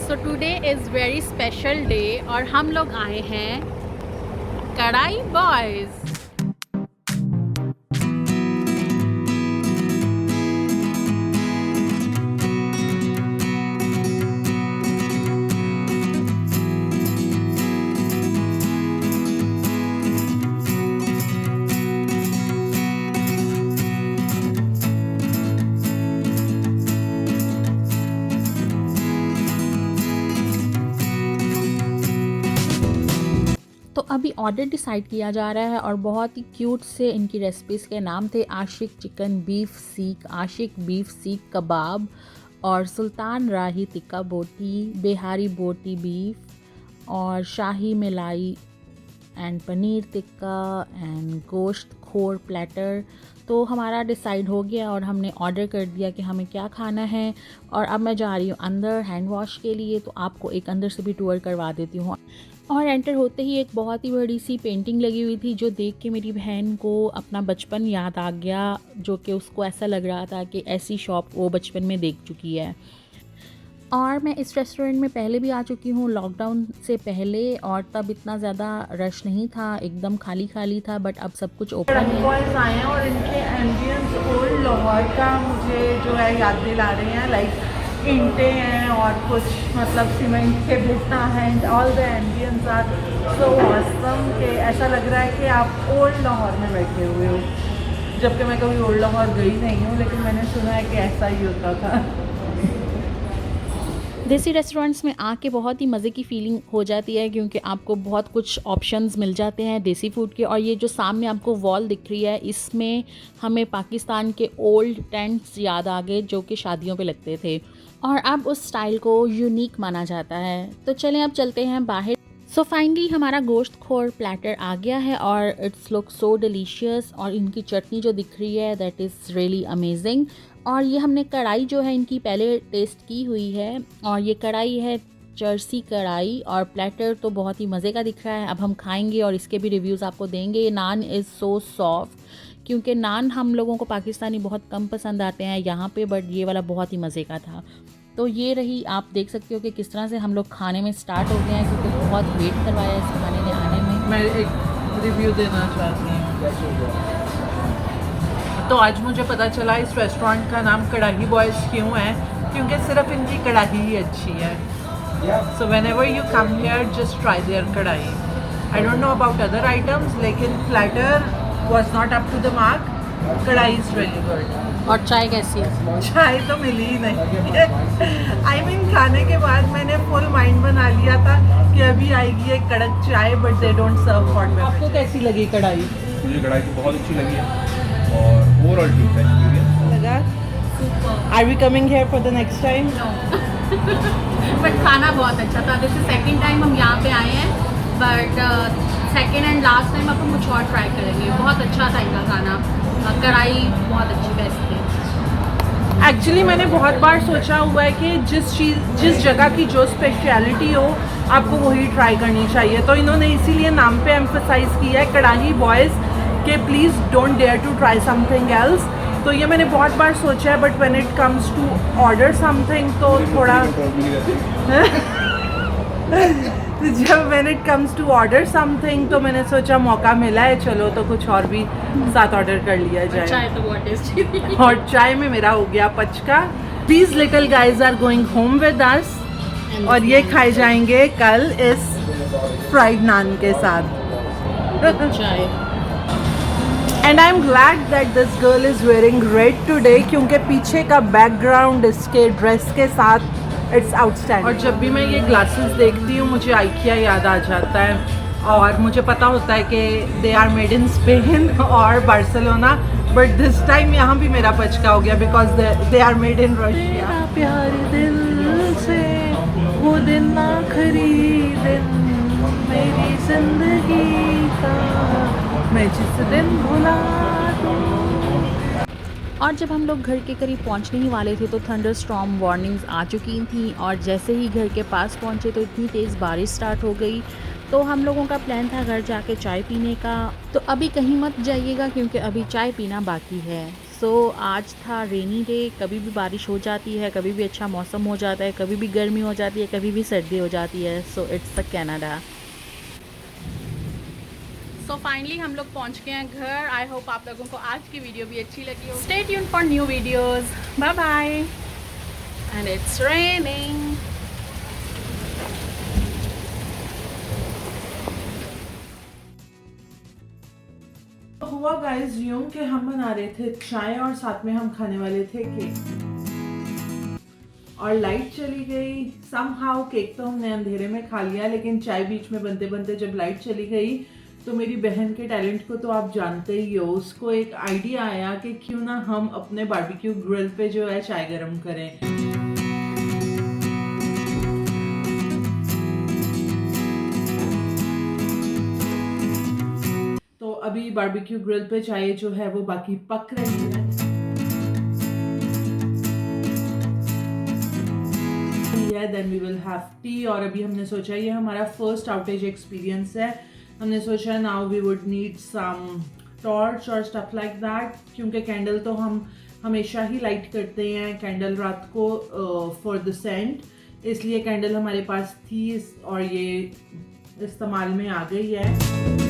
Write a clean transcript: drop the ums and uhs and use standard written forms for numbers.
So today is very special day और हम लोग आए हैं कढ़ाई बॉयज़। तो अभी ऑर्डर डिसाइड किया जा रहा है और बहुत ही क्यूट से इनकी रेसिपीज़ के नाम थे आशिक चिकन बीफ सीख, आशिक बीफ सीख कबाब और सुल्तान राही टिक्का बोटी, बिहारी बोटी बीफ और शाही मलाई एंड पनीर टिक्का एंड गोश्त खोर प्लेटर। तो हमारा डिसाइड हो गया और हमने ऑर्डर कर दिया कि हमें क्या खाना है। और अब मैं जा रही हूँ अंदर हैंड वॉश के लिए, तो आपको एक अंदर से भी टूर करवा देती हूँ। और एंटर होते ही एक बहुत ही बड़ी सी पेंटिंग लगी हुई थी जो देख के मेरी बहन को अपना बचपन याद आ गया, जो कि उसको ऐसा लग रहा था कि ऐसी शॉप वो बचपन में देख चुकी है। और मैं इस रेस्टोरेंट में पहले भी आ चुकी हूँ लॉकडाउन से पहले, और तब इतना ज़्यादा रश नहीं था, एकदम खाली खाली था, बट अब सब कुछ ओपन है। बॉयज़ आए हैं और इनके एम्बियंस ओल्ड लाहौर का मुझे जो है याद दिला रहे हैं। लाइक ईंटें हैं और कुछ मतलब सीमेंट के भित्ता हैं and all the ambience are so awesome के ऐसा लग रहा है कि आप ओल्ड लाहौर में बैठे हुए हो। जबकि मैं कभी ओल्ड लाहौर गई नहीं हूँ, लेकिन मैंने सुना है कि ऐसा ही होता था। देसी रेस्टोरेंट्स में आके बहुत ही मज़े की फ़ीलिंग हो जाती है, क्योंकि आपको बहुत कुछ ऑप्शंस मिल जाते हैं देसी फूड के। और ये जो सामने आपको वॉल दिख रही है, इसमें हमें पाकिस्तान के ओल्ड टेंट्स याद आ गए जो कि शादियों पे लगते थे, और अब उस स्टाइल को यूनिक माना जाता है। तो चलें अब चलते हैं बाहर। सो फाइनली हमारा गोश्त खोर प्लेटर आ गया है और इट्स लुक सो डिलीशियस। और इनकी चटनी जो दिख रही है दैट इज़ रियली अमेजिंग। और ये हमने कढ़ाई जो है इनकी पहले टेस्ट की हुई है, और ये कढ़ाई है चरसी कढ़ाई, और प्लेटर तो बहुत ही मज़े का दिख रहा है। अब हम खाएंगे और इसके भी रिव्यूज़ आपको देंगे। ये नान इज़ सो सॉफ्ट, क्योंकि नान हम लोगों को पाकिस्तानी बहुत कम पसंद आते हैं यहाँ पे, बट ये वाला बहुत ही मज़े का था। तो ये रही, आप देख सकते हो कि किस तरह से हम लोग खाने में स्टार्ट हो गए हैं, क्योंकि बहुत वेट करवाया इस खाने ने आने में। मैं एक रिव्यू देना चाहती हूँ। तो आज मुझे पता चला इस रेस्टोरेंट का नाम कढ़ाई बॉयज़ क्यों है, क्योंकि सिर्फ इनकी कढ़ाई ही अच्छी है। So whenever you come here just try their kadai. I don't know about other items, लेकिन platter was not up to the mark. Kadai is really good. और चाय कैसी है? चाय तो मिली ही नहीं। आई मीन खाने के बाद मैंने फुल माइंड बना लिया था कि अभी आएगी एक कड़क चाय, but they don't serve hot beverage. आपको कैसी लगी कढ़ाई? मुझे कढ़ाई तो बहुत अच्छी लगी है और ओवरऑल ठीक है एक्सपीरियंस। लगा? Are we coming here for the next time? But खाना बहुत अच्छा था। दिस इज सेकंड टाइम हम यहाँ पे आए हैं, but second and last time अपन कुछ और ट्राई करेंगे। बहुत अच्छा था इनका खाना, कढ़ाई बहुत अच्छी बेस्ट थी। एक्चुअली मैंने बहुत बार सोचा हुआ है कि जिस जगह की जो स्पेशलिटी हो आपको वही ट्राई करनी चाहिए। तो इन्होंने इसीलिए नाम पे एम्फसाइज किया है कढ़ाई बॉयज़ कि please don't dare to try something else. तो ये मैंने बहुत बार सोचा है, but when it comes to order something तो थोड़ा जब when it comes to order something तो मैंने सोचा मौका मिला है, चलो तो कुछ और भी साथ ऑर्डर कर लिया जाए। चाय तो बहुत टेस्टी थी। और चाय में मेरा हो गया पचका। These little guys are going home with us और ये खाए जाएंगे कल इस फ्राइड नान के साथ। चाय। And I am glad that this girl is wearing red today, क्योंकि पीछे का बैकग्राउंड इसके ड्रेस के साथ इट्स आउटस्टैंडिंग। और जब भी मैं ये ग्लासेस देखती हूँ मुझे आइकिया याद आ जाता है, और मुझे पता होता है कि they are made in Spain और बार्सिलोना, बट दिस टाइम यहाँ भी मेरा पचका हो गया because they are made in Russia. प्यार दिल से वो दिन आखिरी दिन मेरी जिंदगी का, मैं जिस दिन भुला दूँ। और जब हम लोग घर के करीब पहुंचने ही वाले थे तो थंडर स्टॉर्म वार्निंग्स आ चुकी थी, और जैसे ही घर के पास पहुंचे तो इतनी तेज़ बारिश स्टार्ट हो गई। तो हम लोगों का प्लान था घर जाके चाय पीने का। तो अभी कहीं मत जाइएगा, क्योंकि अभी चाय पीना बाकी है। सो आज था रेनी डे। कभी भी बारिश हो जाती है, कभी भी अच्छा मौसम हो जाता है, कभी भी गर्मी हो जाती है, कभी भी सर्दी हो जाती है। So it's the Canada. So finally हम लोग पहुंच गए हैं घर। आई होप आप लोगों को आज की वीडियो भी अच्छी लगी हो। Stay tuned for new videos. Bye bye. And it's raining. हुआ गाइस यूं कि हम बना रहे थे चाय और साथ में हम खाने वाले थे केक, और लाइट चली गई। समहाउ केक तो हमने अंधेरे में खा लिया, लेकिन चाय बीच में बनते बनते जब लाइट चली गई तो मेरी बहन के टैलेंट को तो आप जानते ही हो। उसको एक आइडिया आया कि क्यों ना हम अपने बारबेक्यू ग्रिल पे जो है चाय गरम करें। तो अभी बारबेक्यू ग्रिल पे चाय जो है वो बाकी पक रही है। Then we will have tea. और अभी हमने सोचा ये हमारा फर्स्ट आउटेज एक्सपीरियंस है। हमने सोचा now we would need some torch और स्टफ लाइक दैट, क्योंकि कैंडल तो हम हमेशा ही लाइट करते हैं कैंडल रात को फॉर द सेंट, इसलिए कैंडल हमारे पास थी और ये इस्तेमाल में आ गई है।